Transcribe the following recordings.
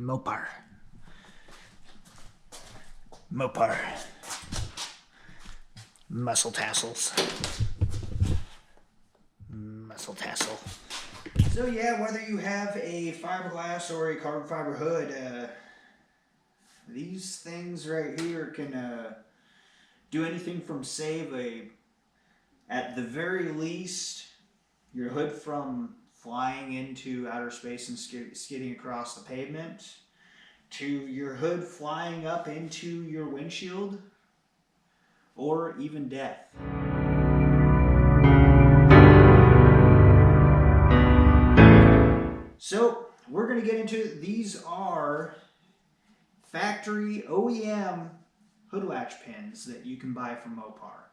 Mopar. Mopar. Muscle tassels. Muscle tassel. So yeah, whether you have a fiberglass or a carbon fiber hood, these things right here can do anything from save at the very least, your hood from flying into outer space and skidding across the pavement, to your hood flying up into your windshield, or even death. So we're going to get into, these are factory OEM hood latch pins that you can buy from Mopar.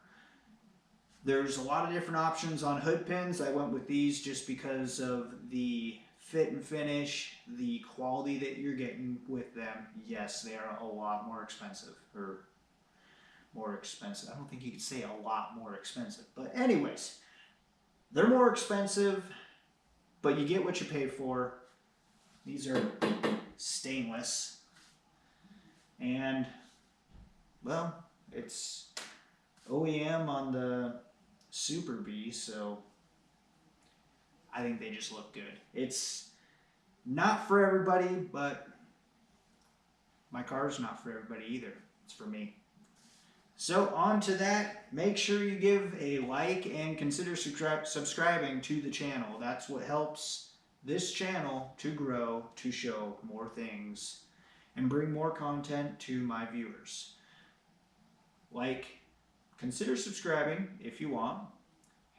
There's a lot of different options on hood pins. I went with these just because of the fit and finish, the quality that you're getting with them. Yes, they are a lot more expensive, or more expensive. I don't think you could say a lot more expensive, but anyways, they're more expensive, but you get what you pay for. These are stainless, and well, it's OEM on the Super B, so I think they just look good. It's not for everybody, but my car's not for everybody either. It's for me. So on to that, make sure you give a like and consider subscribing to the channel. That's what helps this channel to grow, to show more things, and bring more content to my viewers. Like, consider subscribing if you want,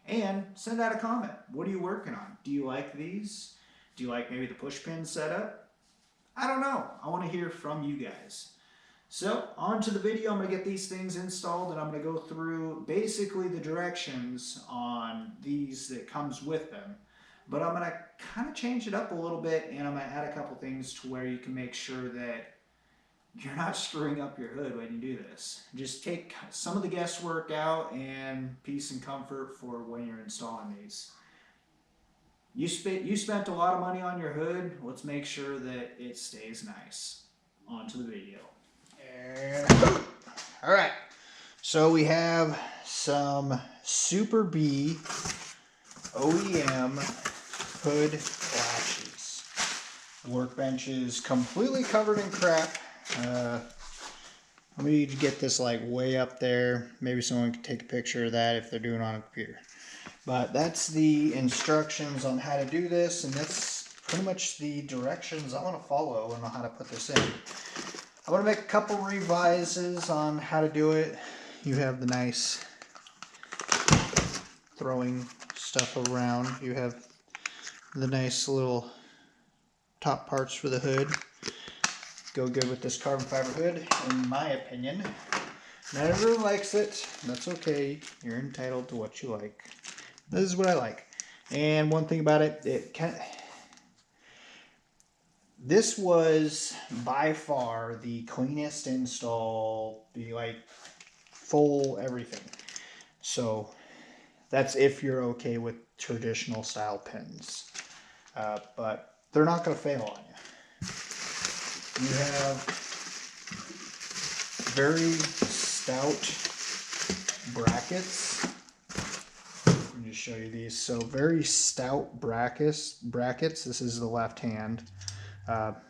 and send out a comment. What are you working on? Do you like these? Do you like maybe the push pin setup? I don't know. I want to hear from you guys. So on to the video. I'm going to get these things installed, and I'm going to go through basically the directions on these that comes with them. But I'm going to kind of change it up a little bit, and I'm going to add a couple things to where you can make sure that you're not screwing up your hood when you do this. Just take some of the guesswork out and peace and comfort for when you're installing these. You spent a lot of money on your hood. Let's make sure that it stays nice. On to the video. All right. So we have some Super B OEM hood latches. Workbench is completely covered in crap. Let me get this like way up there. Maybe someone can take a picture of that if they're doing it on a computer. But that's the instructions on how to do this, and that's pretty much the directions I want to follow and how to put this in. I want to make a couple revises on how to do it. You have the nice throwing stuff around. You have the nice little top parts for the hood. Go good with this carbon fiber hood, in my opinion. Not everyone likes it. That's okay. You're entitled to what you like. This is what I like. And one thing about it, this was by far the cleanest install, the like full everything. So that's if you're okay with traditional style pins. But they're not going to fail on you. You have very stout brackets. Let me just show you these. So very stout brackets. This is the left hand.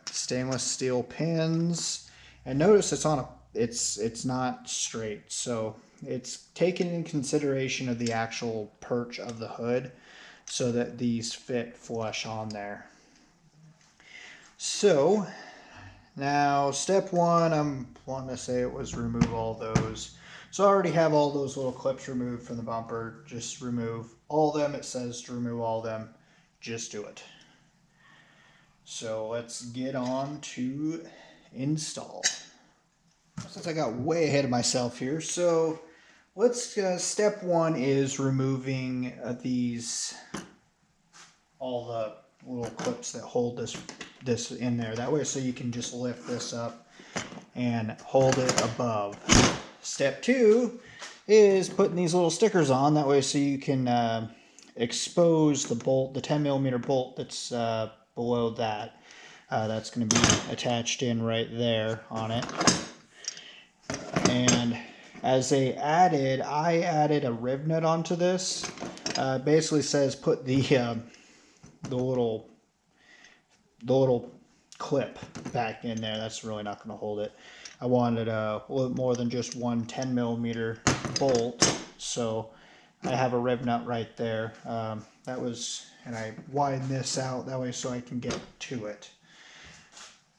Stainless steel pins, and notice it's on a it's not straight, so it's taken in consideration of the actual perch of the hood so that these fit flush on there. So now step one, I'm wanting to say it was remove all those. So I already have all those little clips removed from the bumper. Just remove all of them. It says to remove all of them. Just do it. So let's get on to install. Since I got way ahead of myself here, so let's step one is removing all the little clips that hold this in there. That way, so you can just lift this up and hold it above. Step two is putting these little stickers on. That way, so you can expose the bolt, the 10mm bolt that's below that. That's going to be attached in right there on it. And as I added a rib nut onto this. Basically says put the little clip back in there. That's really not going to hold it. I wanted a little more than just one 10mm bolt, so I have a rib nut right there. And I widened this out that way so I can get to it.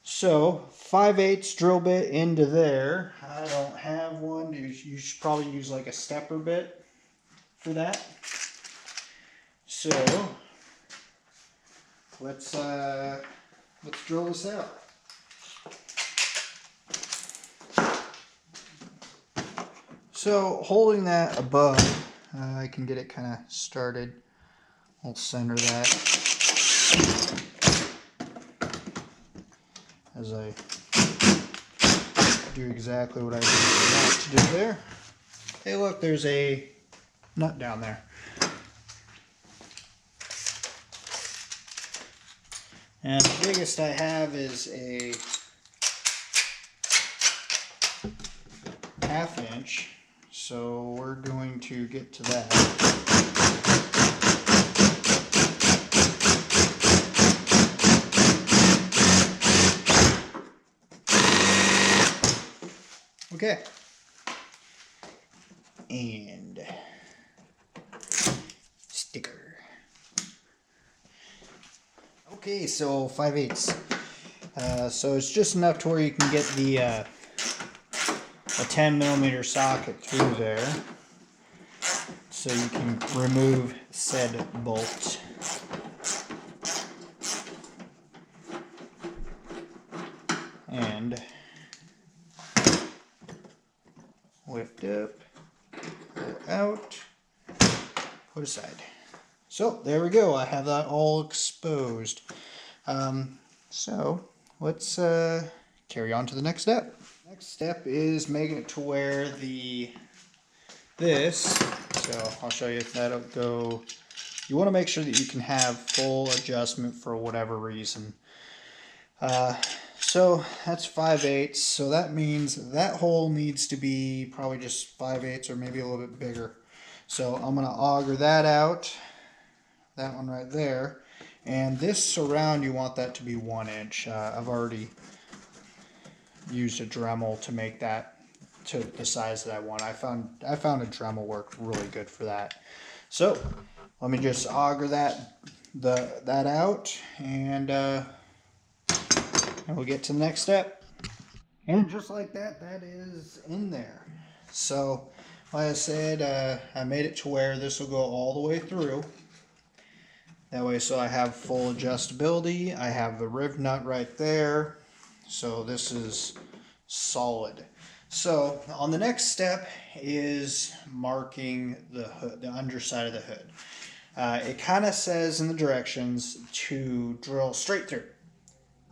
So 5/8 drill bit into there. I don't have one. You should probably use like a stepper bit for that. So let's drill this out. So holding that above, I can get it kind of started. I'll center that as I do exactly what I want to do there. Hey look, there's a nut down there. And the biggest I have is a 1/2 inch, so we're going to get to that. Okay. And sticker. Okay, so 5/8. So it's just enough to where you can get the a 10mm socket through there, so you can remove said bolt. And lift up, pull out, put aside. So there we go. I have that all exposed. So let's carry on to the next step. Next step is making it to where this. So I'll show you if that'll go. You want to make sure that you can have full adjustment for whatever reason. So that's 5/8. So that means that hole needs to be probably just 5/8 or maybe a little bit bigger. So I'm going to auger that out. That one right there. And this surround, you want that to be 1 inch. I've already used a Dremel to make that to the size that I want. I found a Dremel worked really good for that. So let me just auger that out, and we'll get to the next step. And just like that, that is in there. So like I said, I made it to where this will go all the way through. That way, so I have full adjustability. I have the rib nut right there. So this is solid. So on the next step is marking the hood, the underside of the hood. It kind of says in the directions to drill straight through.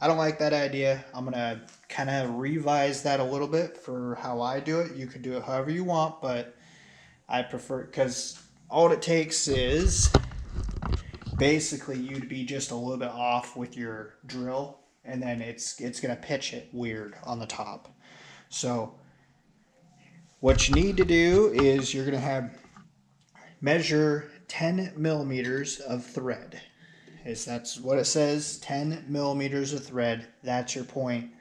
I don't like that idea. I'm going to kind of revise that a little bit for how I do it. You could do it however you want, but I prefer, because all it takes is basically you to be just a little bit off with your drill, and then it's going to pitch it weird on the top. So what you need to do is you're going to measure 10mm of thread. That's what it says, 10mm of thread. That's your point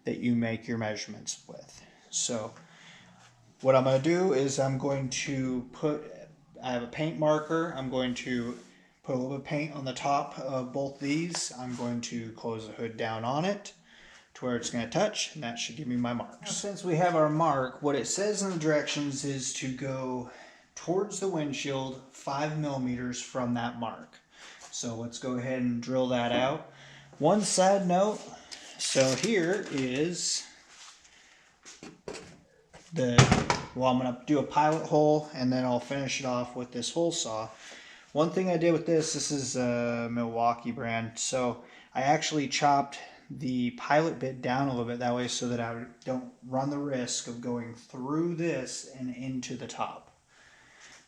that you make your measurements with. So what I'm going to do is I have a paint marker. I'm going to put a little bit of paint on the top of both these. I'm going to close the hood down on it to where it's going to touch, and that should give me my marks. Now, since we have our mark, what it says in the directions is to go towards the windshield 5mm from that mark. So let's go ahead and drill that out. One side note, so here is I'm going to do a pilot hole, and then I'll finish it off with this hole saw. One thing I did with this is a Milwaukee brand, so I actually chopped the pilot bit down a little bit that way so that I don't run the risk of going through this and into the top.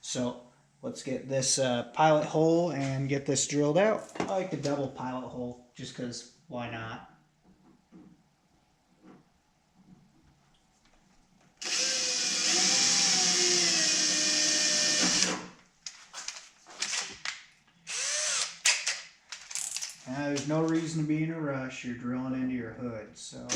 So let's get this pilot hole and get this drilled out. I like the double pilot hole just because Why not? Now, there's no reason to be in a rush. You're drilling into your hood, so.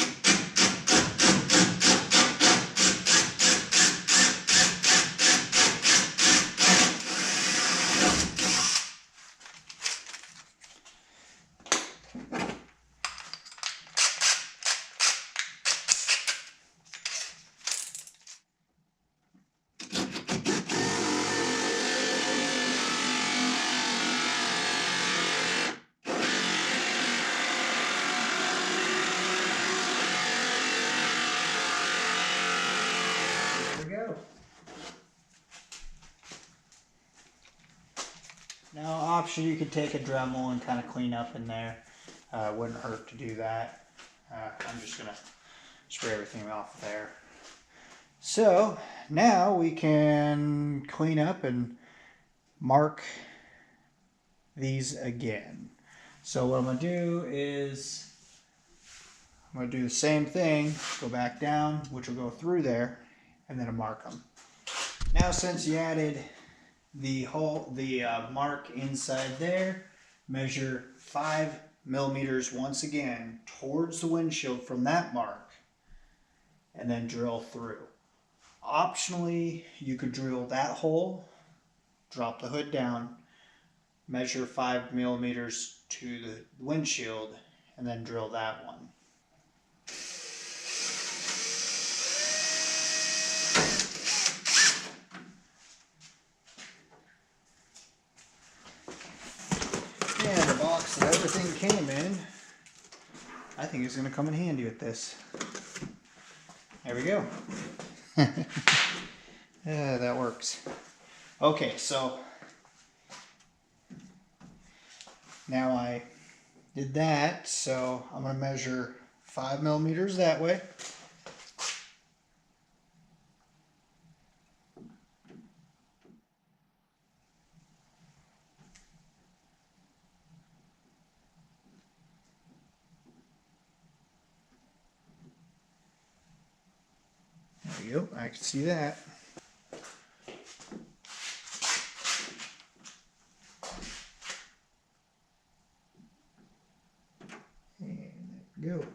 Now, option, you could take a Dremel and kind of clean up in there. Wouldn't hurt to do that. I'm just going to spray everything off there. So, now we can clean up and mark these again. So what I'm going to do is, I'm going to do the same thing, go back down, which will go through there, and then I'll mark them. Now, since you added the mark inside there, measure 5 millimeters once again towards the windshield from that mark, and then drill through. Optionally, you could drill that hole, drop the hood down, measure 5 millimeters to the windshield, and then drill that one. And the box that everything came in, I think is going to come in handy with this. There we go. Yeah, that works. Okay, so now I did that, so I'm going to measure 5 millimeters that way. There you go, I can see that. And there we go.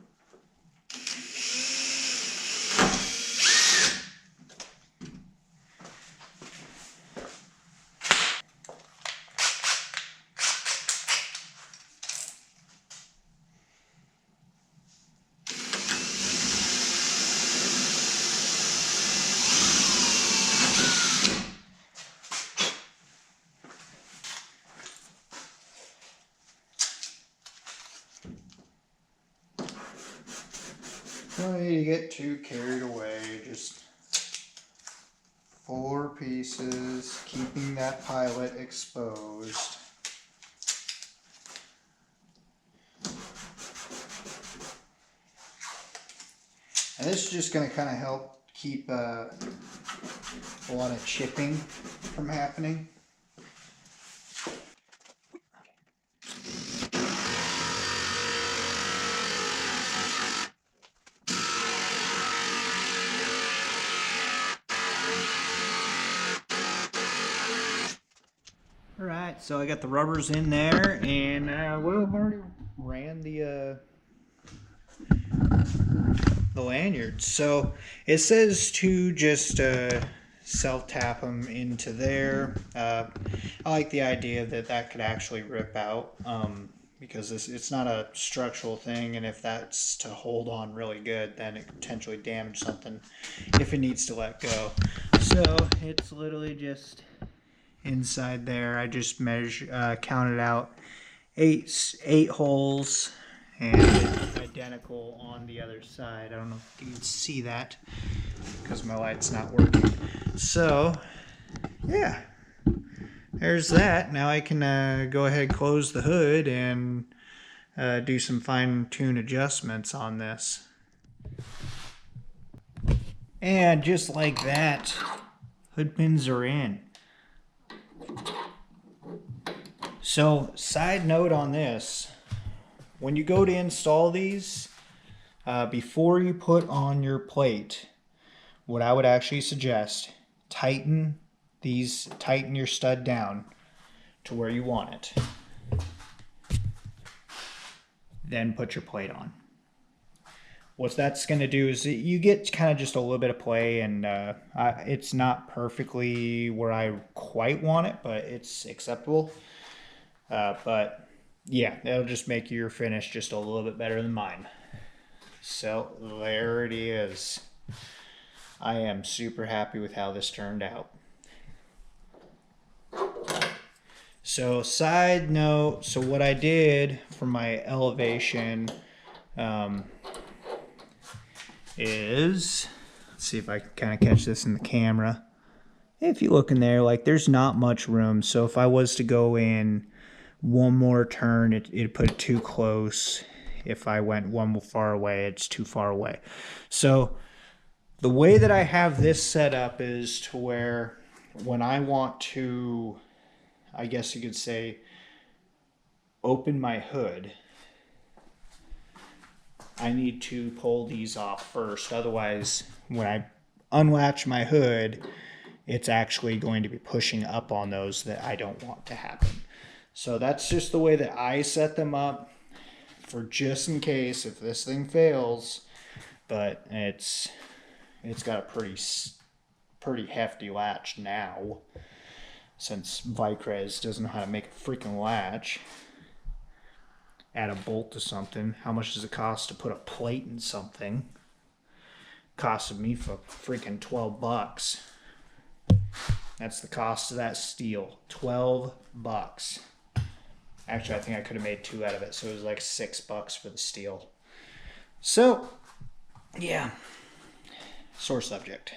Don't need to get too carried away, just 4 pieces, keeping that pilot exposed. And this is just going to kind of help keep a lot of chipping from happening. Alright, so I got the rubbers in there, and well, I've already ran the lanyards. So it says to just self-tap them into there. I like the idea that that could actually rip out, because it's not a structural thing, and if that's to hold on really good, then it could potentially damage something if it needs to let go. So it's literally just inside there. I just counted out eight holes, and it's identical on the other side. I don't know if you can see that because my light's not working. So yeah, there's that. Now I can go ahead and close the hood and do some fine-tune adjustments on this. And just like that, hood pins are in. So, side note on this, when you go to install these, before you put on your plate, what I would actually suggest, tighten your stud down to where you want it. Then put your plate on. What that's going to do is you get kind of just a little bit of play, and it's not perfectly where I quite want it, but it's acceptable. But yeah, that'll just make your finish just a little bit better than mine. So there it is. I am super happy with how this turned out. So side note, so what I did for my elevation is, let's see if I can kind of catch this in the camera. If you look in there, like there's not much room. So if I was to go in one more turn, it'd put it too close. If I went one far away, it's too far away. So the way that I have this set up is to where when I want to, I guess you could say, open my hood, I need to pull these off first. Otherwise, when I unlatch my hood, it's actually going to be pushing up on those that I don't want to happen. So that's just the way that I set them up, for just in case if this thing fails. But it's got a pretty hefty latch now, since Vicrez doesn't know how to make a freaking latch. Add a bolt to something. How much does it cost to put a plate in something? Costed me for freaking 12 bucks. That's the cost of that steel. 12 bucks. Actually, I think I could have made 2 out of it, so it was like 6 bucks for the steel. So, yeah. Sore subject.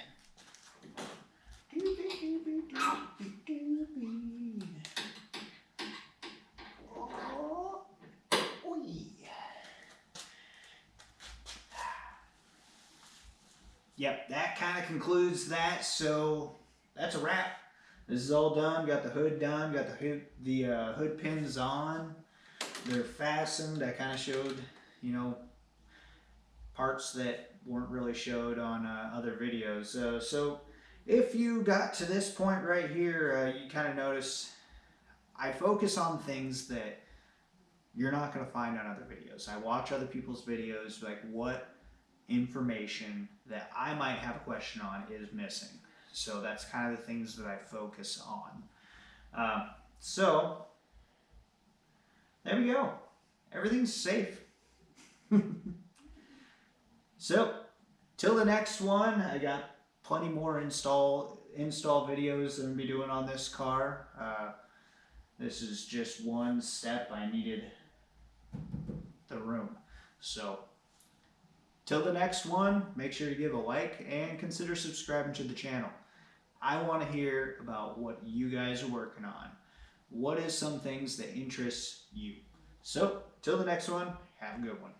Yep, that kind of concludes that. So that's a wrap. This is all done. Got the hood done. Got the hood pins on. They're fastened. I kind of showed, parts that weren't really showed on other videos. So if you got to this point right here, you kind of notice I focus on things that you're not going to find on other videos. I watch other people's videos, like what information that I might have a question on is missing. So that's kind of the things that I focus on. So there we go. Everything's safe. So till the next one, I got plenty more install videos that I'm going to be doing on this car. This is just one step. I needed the room. So till the next one, make sure to give a like and consider subscribing to the channel. I want to hear about what you guys are working on. What is some things that interest you? So till the next one, have a good one.